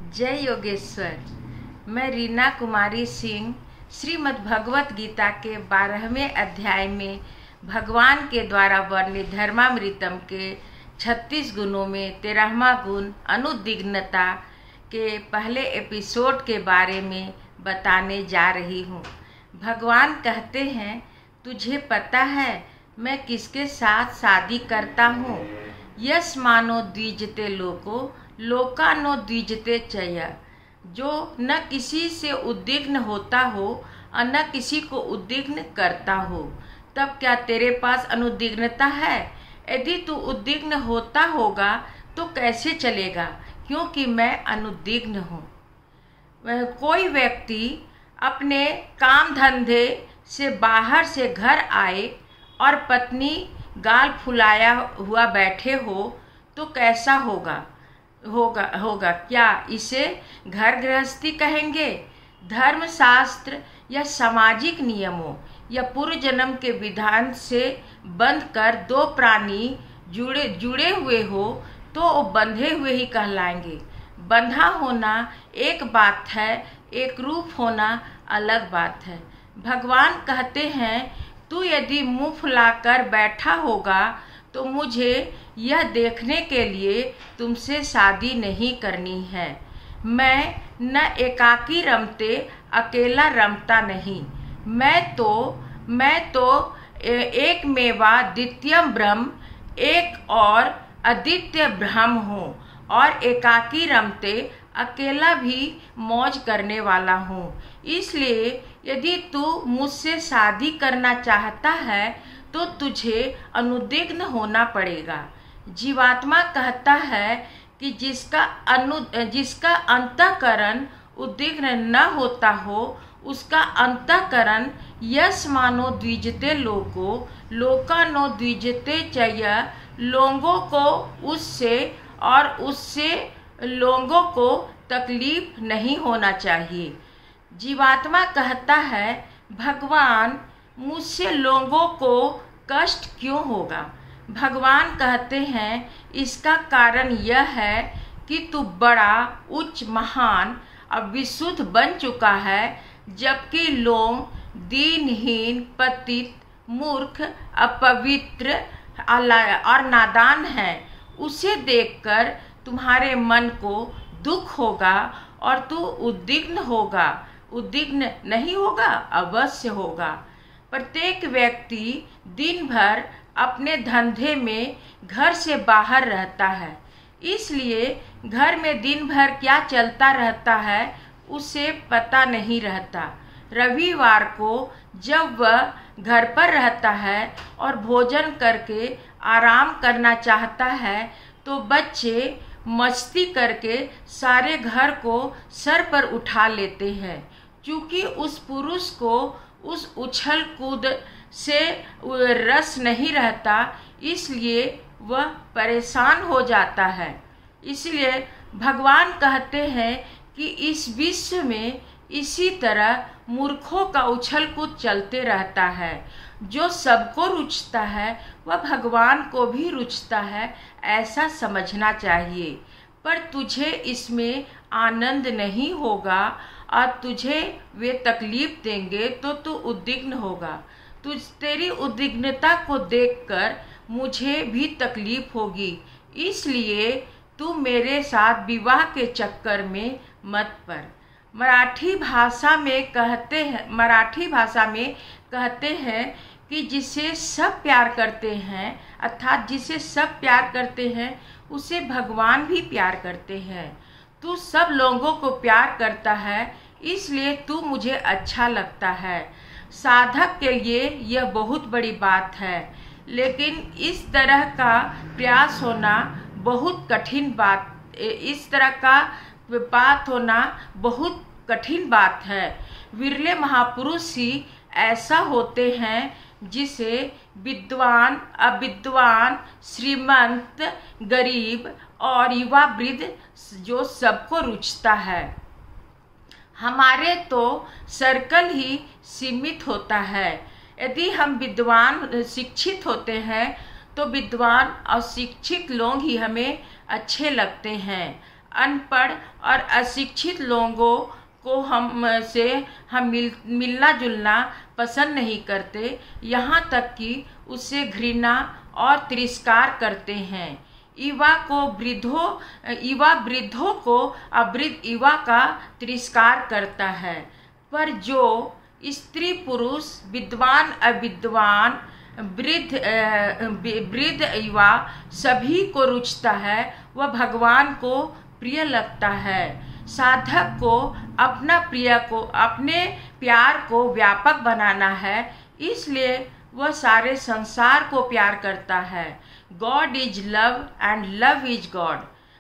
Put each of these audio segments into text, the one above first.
जय योगेश्वर। मैं रीना कुमारी सिंह श्रीमद् भगवत गीता के 12वें अध्याय में भगवान के द्वारा वर्णित धर्मामृतम के 36 गुणों में 13वां गुण अनुद्विग्नता के पहले एपिसोड के बारे में बताने जा रही हूँ। भगवान कहते हैं, तुझे पता है मैं किसके साथ शादी करता हूँ? यस्मानो द्विजते लोको लोकानो द्विजते चय। जो न किसी से उद्विग्न होता हो और न किसी को उद्विग्न करता हो। तब क्या तेरे पास अनुद्विग्नता है? यदि तू उद्विग्न होता होगा तो कैसे चलेगा, क्योंकि मैं अनुद्विग्न हूँ। कोई व्यक्ति अपने काम धंधे से बाहर से घर आए और पत्नी गाल फुलाया हुआ बैठे हो तो कैसा होगा? क्या इसे घर गृहस्थी कहेंगे? धर्मशास्त्र या सामाजिक नियमों या पूर्व जन्म के विधान से बंध कर दो प्राणी जुड़े हुए हो तो वो बंधे हुए ही कहलाएंगे। बंधा होना एक बात है, एक रूप होना अलग बात है। भगवान कहते हैं, तू यदि मुंह फुलाकर बैठा होगा तो मुझे यह देखने के लिए तुमसे शादी नहीं करनी है। मैं न एकाकी रमते अकेला रमता नहीं। मैं तो एक मेवा द्वितीयम ब्रह्म, एक और अद्वितीय ब्रह्म हूँ और एकाकी रमते अकेला भी मौज करने वाला हूँ। इसलिए यदि तू मुझसे शादी करना चाहता है तो तुझे अनुद्विग्न होना पड़ेगा। जीवात्मा कहता है कि जिसका अंतःकरण उद्विग्न न होता हो उसका अंतःकरण यस्मानो द्विजते लोको लोकानो द्विजते चय। लोगों को उससे लोगों को तकलीफ नहीं होना चाहिए। जीवात्मा कहता है, भगवान मुझसे लोगों को कष्ट क्यों होगा? भगवान कहते हैं, इसका कारण यह है कि तू बड़ा उच्च महान और विशुद्ध बन चुका है, जबकि लोग दीनहीन, पतित, मूर्ख, अपवित्र और नादान हैं। उसे देखकर तुम्हारे मन को दुख होगा और तू उद्विग्न नहीं होगा? अवश्य होगा। प्रत्येक व्यक्ति दिन भर अपने धंधे में घर से बाहर रहता है, इसलिए घर में दिन भर क्या चलता रहता है उसे पता नहीं रहता। रविवार को जब वह घर पर रहता है और भोजन करके आराम करना चाहता है तो बच्चे मस्ती करके सारे घर को सर पर उठा लेते हैं। क्योंकि उस पुरुष को उस उछल कूद से रस नहीं रहता, इसलिए वह परेशान हो जाता है। इसलिए भगवान कहते हैं कि इस विश्व में इसी तरह मूर्खों का उछल कूद चलते रहता है। जो सबको रुचता है वह भगवान को भी रुचता है, ऐसा समझना चाहिए। पर तुझे इसमें आनंद नहीं होगा और तुझे वे तकलीफ देंगे तो तू उद्विग्न होगा। तेरी उद्विग्नता को देखकर मुझे भी तकलीफ होगी, इसलिए तू मेरे साथ विवाह के चक्कर में मत पड़। मराठी भाषा में कहते हैं कि जिसे सब प्यार करते हैं, अर्थात जिसे सब प्यार करते हैं उसे भगवान भी प्यार करते हैं। तू सब लोगों को प्यार करता है, इसलिए तू मुझे अच्छा लगता है। साधक के लिए यह बहुत बड़ी बात है, लेकिन इस तरह का प्रयास होना बहुत कठिन बात है। विरले महापुरुष ही ऐसा होते हैं जिसे विद्वान, अविद्वान, श्रीमंत, गरीब और युवा वृद्ध जो सबको रुचता है। हमारे तो सर्कल ही सीमित होता है। यदि हम विद्वान शिक्षित होते हैं तो विद्वान और शिक्षित लोग ही हमें अच्छे लगते हैं। अनपढ़ और अशिक्षित लोगों को हम मिलना जुलना पसंद नहीं करते, यहाँ तक कि उससे घृणा और तिरस्कार करते हैं। युवा वृद्धों को अवृद्ध युवा का तिरस्कार करता है, पर जो स्त्री पुरुष, विद्वान अविद्वान, वृद्ध युवा सभी को रुचता है, वह भगवान को प्रिय लगता है। साधक को अपने प्यार को व्यापक बनाना है, इसलिए वह सारे संसार को प्यार करता है। God is love and love is God.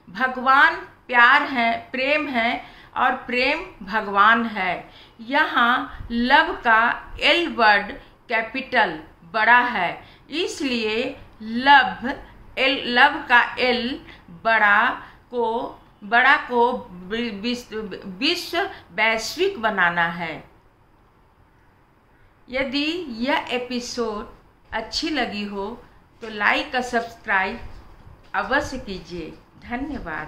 भगवान प्यार है, प्रेम है और प्रेम भगवान है। यहाँ लव का एल वर्ड कैपिटल बड़ा है, इसलिए लव का एल बड़ा को विश्व वैश्विक बनाना है। यदि यह एपिसोड अच्छी लगी हो तो लाइक और सब्सक्राइब अवश्य कीजिए। धन्यवाद।